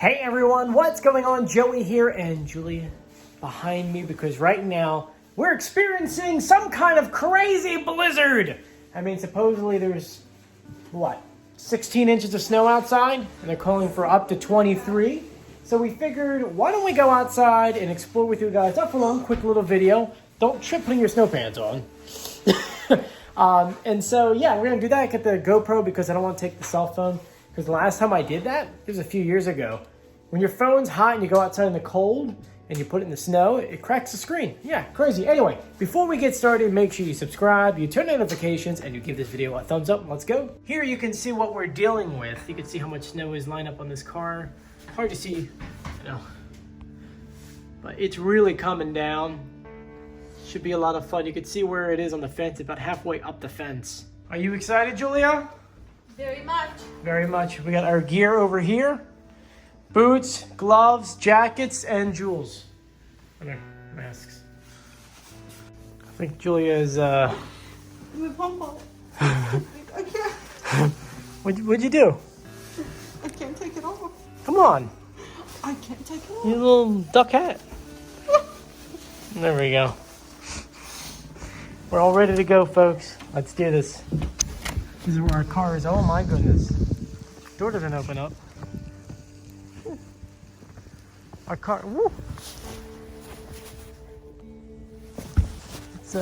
Hey everyone, what's going on? Joey here and Julia behind me because right now we're experiencing some kind of crazy blizzard. I mean, supposedly there's, 16 inches of snow outside and they're calling for up to 23. So we figured, why don't we go outside and explore with you guys? Not for long, quick little video. Don't trip putting your snow pants on. And so, yeah, we're going to do that. Get the GoPro because I don't want to take the cell phone. Because the last time I did that, it was a few years ago. When your phone's hot and you go outside in the cold and you put it in the snow, it cracks the screen. Yeah, crazy. Anyway, before we get started, make sure you subscribe, you turn on notifications, and you give this video a thumbs up. Let's go. Here you can see what we're dealing with. You can see how much snow is lined up on this car. Hard to see, but it's really coming down. Should be a lot of fun. You can see where it is on the fence, about halfway up the fence. Are you excited, Julia? Very much. Very much. We got our gear over here. Boots, gloves, jackets, and jewels. And our masks. I think Julia is, I can't. What'd you do? I can't take it off. Come on. I can't take it off. Your little duck hat. There we go. We're all ready to go, folks. Let's do this. This is where our car is. Oh my goodness. Door doesn't open up. Our car, woo. It's,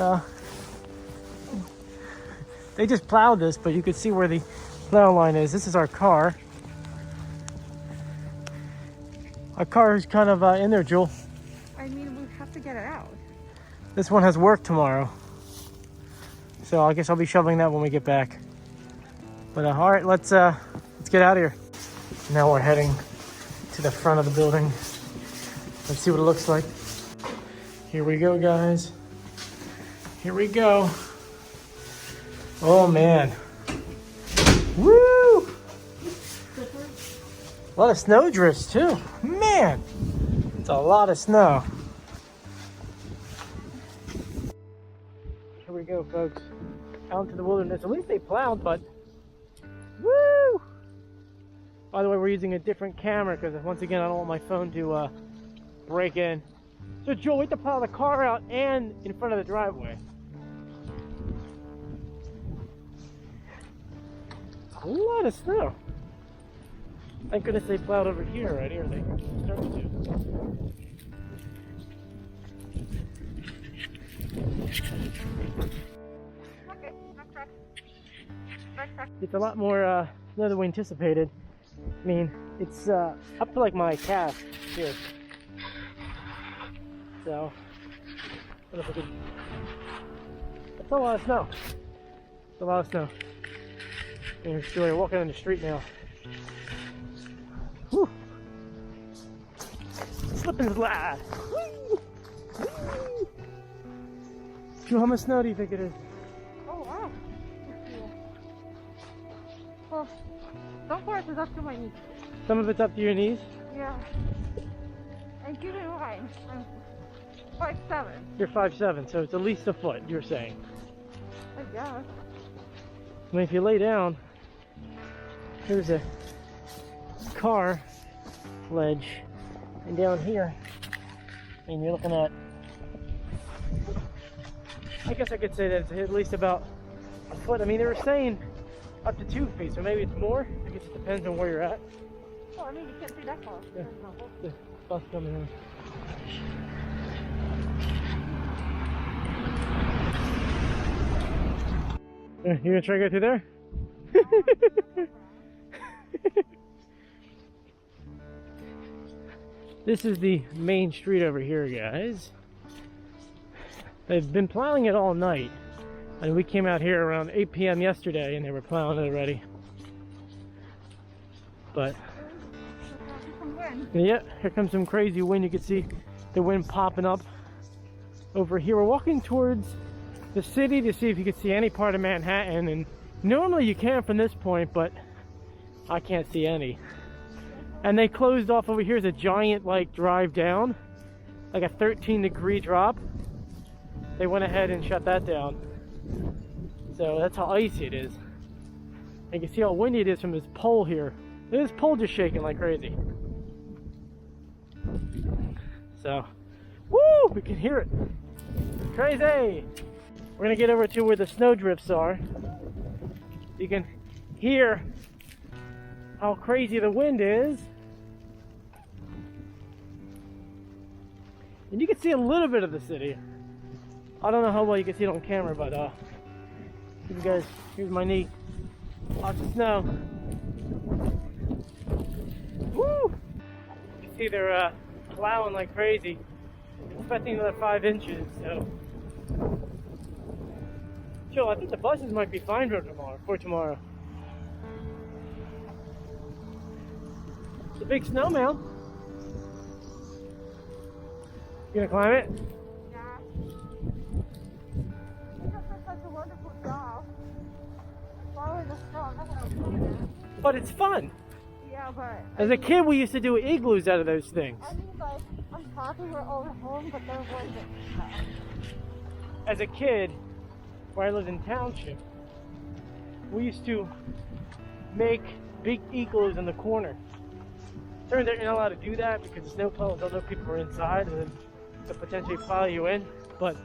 they just plowed this, but you can see where the plow line is. This is our car. Our car is kind of in there, Jewel. I mean, we have to get it out. This one has work tomorrow. So I guess I'll be shoveling that when we get back. But all right, let's get out of here. Now we're heading to the front of the building. Let's see what it looks like. Here we go, guys. Here we go. Oh man. Woo! A lot of snow drifts too. Man, it's a lot of snow. Here we go, folks. Out into the wilderness. At least they plowed, but woo! By the way, we're using a different camera because once again, I don't want my phone to break in. So Joel, we have to plow the car out and in front of the driveway. A lot of snow. Thank goodness they plowed over here already, or they started to. It's a lot more snow than we anticipated. I mean, it's up to like my calf here. So, what if I could... That's a lot of snow. It's a lot of snow. And we're walking on the street now. Whew. Slip and slide. Whee! Whee! How much snow do you think it is? Oh, wow. Well, some parts is up to my knees. Some of it's up to your knees? Yeah. And keep in mind, I'm 5'7". You're 5'7", so it's at least a foot, you're saying. I guess. I mean, if you lay down, there's a car ledge, and down here, and you're looking at, I guess I could say that it's at least about a foot. I mean, they were saying up to 2 feet, so maybe it's more. I guess it depends on where you're at. Oh, I mean, you can't see that far. Yeah. The bus coming in. You gonna try to go through there? This is the main street over here, guys. They've been plowing it all night. And we came out here around 8 p.m. yesterday and they were plowing it already. But, yeah, here comes some crazy wind. You can see the wind popping up over here. We're walking towards the city to see if you can see any part of Manhattan, and normally you can from this point, but I can't see any. And they closed off over here. Is a giant like drive down, like a 13-degree drop. They went ahead and shut that down. So that's how icy it is. And you can see how windy it is from this pole here. This pole just shaking like crazy. So, woo! We can hear it. Crazy! We're gonna get over to where the snow drifts are. You can hear how crazy the wind is. And you can see a little bit of the city. I don't know how well you can see it on camera, but you guys, here's my knee. Lots of snow. Woo! You can see they're plowing like crazy. Expecting another 5 inches, so. Joe, I think the buses might be fine for tomorrow. It's a big snowman. You gonna climb it? Yeah. You just did such a wonderful job. Following the snow, I'm not gonna do that. But it's fun. Yeah, but As a kid, we used to do igloos out of those things. I mean, like, I'm talking we're all at home, but there wasn't snow. As a kid, where I lived in township, we used to make big igloos in the corner. Turns out you're not allowed to do that because the snowplow don't know people were inside and then they'll potentially plow you in. But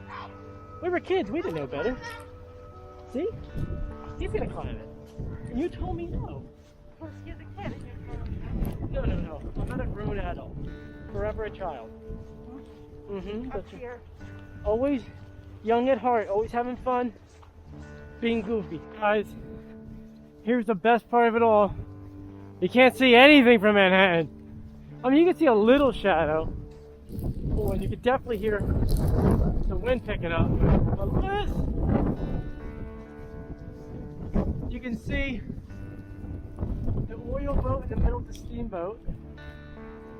we were kids, we didn't know better. See? He's gonna climb it. And you told me no. Well, she's a kid and you're No, no, no. I'm not a grown adult. Forever a child. Mm-hmm. up here. Always young at heart, always having fun, being goofy. Guys, here's the best part of it all. You can't see anything from Manhattan. I mean, you can see a little shadow. Oh, and you can definitely hear the wind picking up. But look at this. You can see the oil boat in the middle of the steamboat,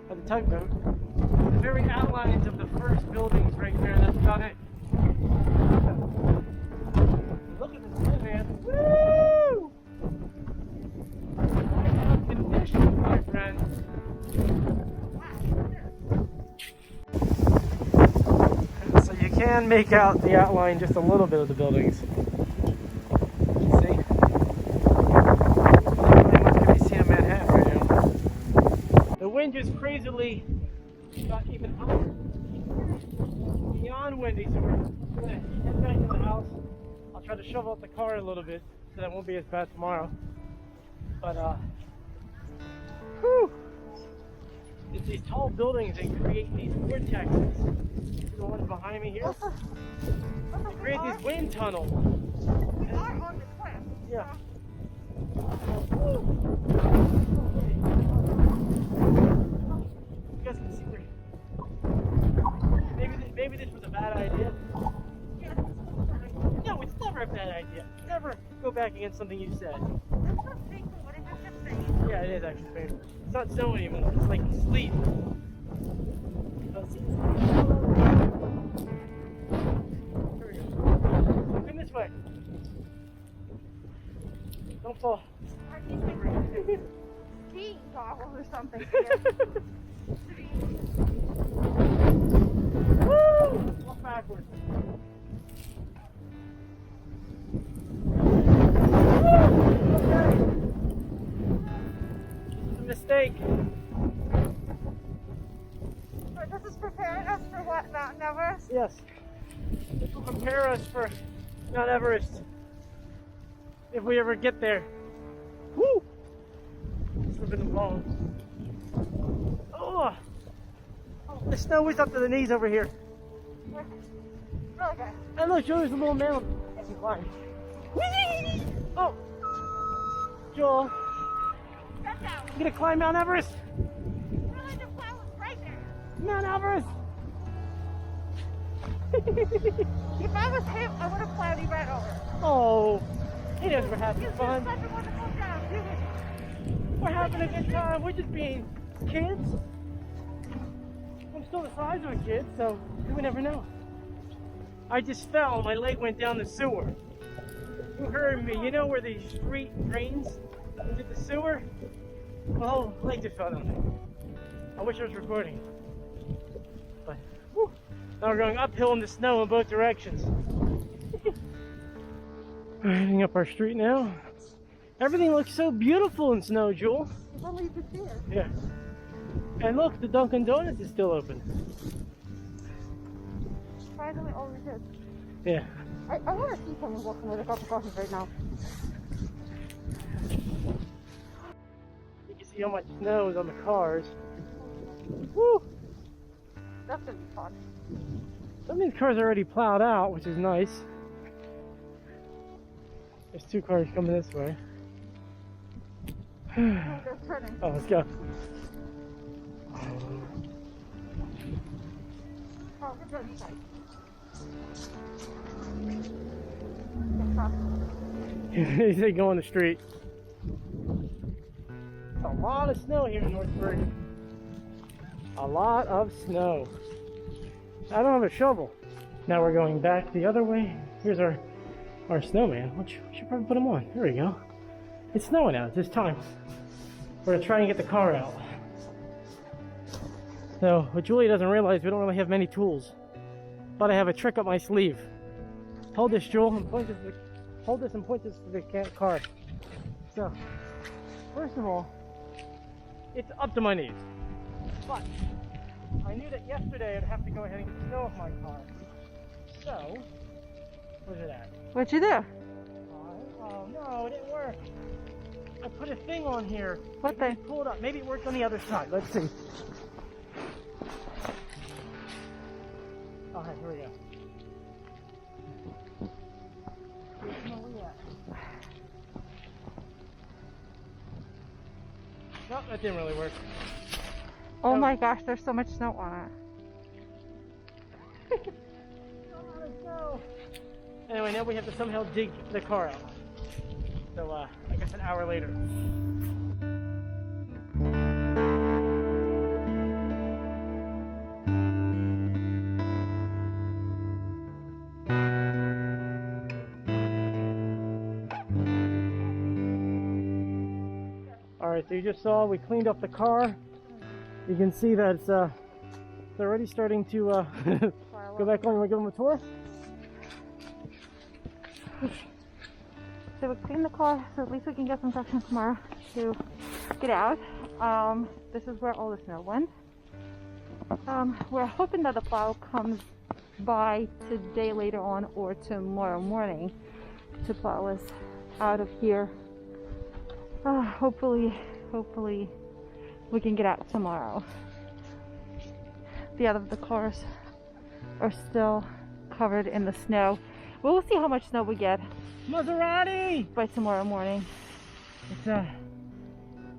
or the tugboat. The very outlines of the first buildings right there, that's about it. Look at this wind, man. Woo! Conditions, my friends. So you can make out the outline just a little bit of the buildings. See? Not much can be seen in Manhattan right now. The wind just crazily got even higher. Beyond windy, so we're gonna head back to the house. I'll try to shovel up the car a little bit so that it won't be as bad tomorrow. But whew! It's these tall buildings that create these vortexes. The ones behind me here. They create these wind tunnels. We are on the cliff. Yeah. You guys can see where. Maybe this was a bad idea. No, it's never a bad idea. Never go back against something you said. Yeah, it is actually painful. It's not snow anymore. It's like sleet. Here we go. Come this way. Don't fall. Skiing goggles or something here. Woo! Walk backwards. Okay. It's a mistake. So this is preparing us for what, Mount Everest? Yes. This will prepare us for Mount Everest. If we ever get there. Woo! Slipping the phone. Oh! The snow is up to the knees over here. Really good. And look, Joe's a little mountain. I can climb. Whee! Oh! Joel, Get down. you gonna climb Mount Everest? Really, the plow is right there. Mount Everest! If I was him, I would have plowed you right over. Oh, he knows we're having You did fun. such a wonderful job. You did. We're having a good time. We're just being kids. I'm still the size of a kid, so you would never know. I just fell. My leg went down the sewer. You heard me. You know where the street drains into the sewer? My whole leg just fell down there. I wish I was recording. But, whew. Now we're going uphill in the snow in both directions. We're heading up our street now. Everything looks so beautiful in snow, Jewel. If only you could see it. Yeah. And look, the Dunkin' Donuts is still open. surprisingly always is. Yeah. I want to see someone walking with a cup of coffee right now. You can see how much snow is on the cars. Woo! That's gonna be fun. Some of these cars are already plowed out, which is nice. There's 2 cars coming this way. Oh, they're turning. Oh, let's go. Oh, we're turning side. They say go on the street. A lot of snow here in Northburg. A lot of snow. I don't have a shovel. Now we're going back the other way. Here's our snowman. We should probably put him on. There we go. It's snowing out. It's this time. We're gonna try and get the car out. So what Julie doesn't realize, we don't really have many tools. But I have a trick up my sleeve. Hold this, Jewel, and point this. Hold this and point this to the car. So, first of all, it's up to my knees. But I knew that yesterday I'd have to go ahead and get snow off my car. So, where's it at? What'd you do? Oh no, it didn't work. I put a thing on here. What thing? Pull it up. Maybe it worked on the other side. Let's see. Alright, here we go. Nope, that didn't really work. Oh my gosh, there's so much snow on it. Anyway, now we have to somehow dig the car out. So, I guess an hour later. Alright, so you just saw we cleaned up the car. You can see that it's already starting to go back on. You want to give them a tour? So we cleaned the car, so at least we can get some traction tomorrow to get out. This is where all the snow went. We're hoping that the plow comes by today later on or tomorrow morning to plow us out of here. Hopefully we can get out tomorrow. The other of the cars are still covered in the snow. We'll see how much snow we get. Maserati! By tomorrow morning. It's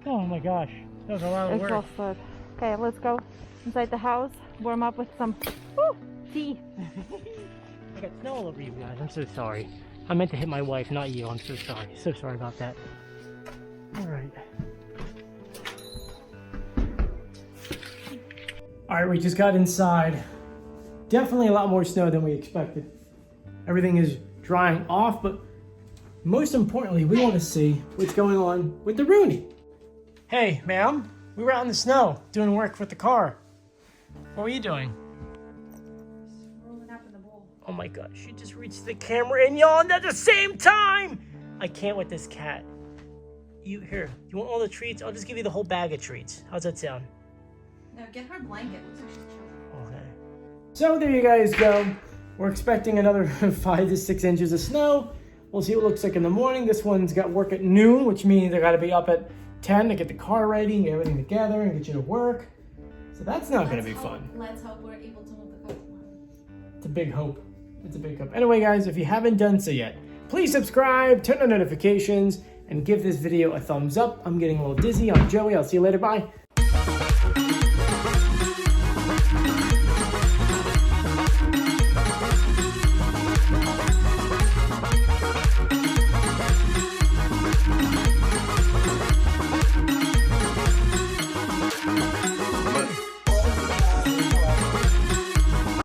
oh my gosh, that was a lot of work. Exhausted. Okay, let's go inside the house, warm up with some tea. I got snow all over you guys. I'm so sorry. I meant to hit my wife, not you. I'm so sorry. So sorry about that. Alright. Alright, we just got inside. Definitely a lot more snow than we expected. Everything is drying off, but most importantly, we want to see what's going on with the Rooney. Hey, ma'am. We were out in the snow doing work with the car. What were you doing? Rolling up in the bowl. Oh my gosh, she just reached the camera and yawned at the same time! I can't with this cat. You want all the treats? I'll just give you the whole bag of treats. How's that sound? No, get her blanket. Looks like she's chilling. Okay. So there you guys go. We're expecting another 5 to 6 inches of snow. We'll see what it looks like in the morning. This one's got work at noon, which means I gotta be up at 10 to get the car ready and get everything together and get you to work. So that's not gonna be fun. Let's hope we're able to move the car tomorrow. It's a big hope. It's a big hope. Anyway, guys, if you haven't done so yet, please subscribe, turn on notifications, and give this video a thumbs up. I'm getting a little dizzy. I'm Joey. I'll see you later. Bye.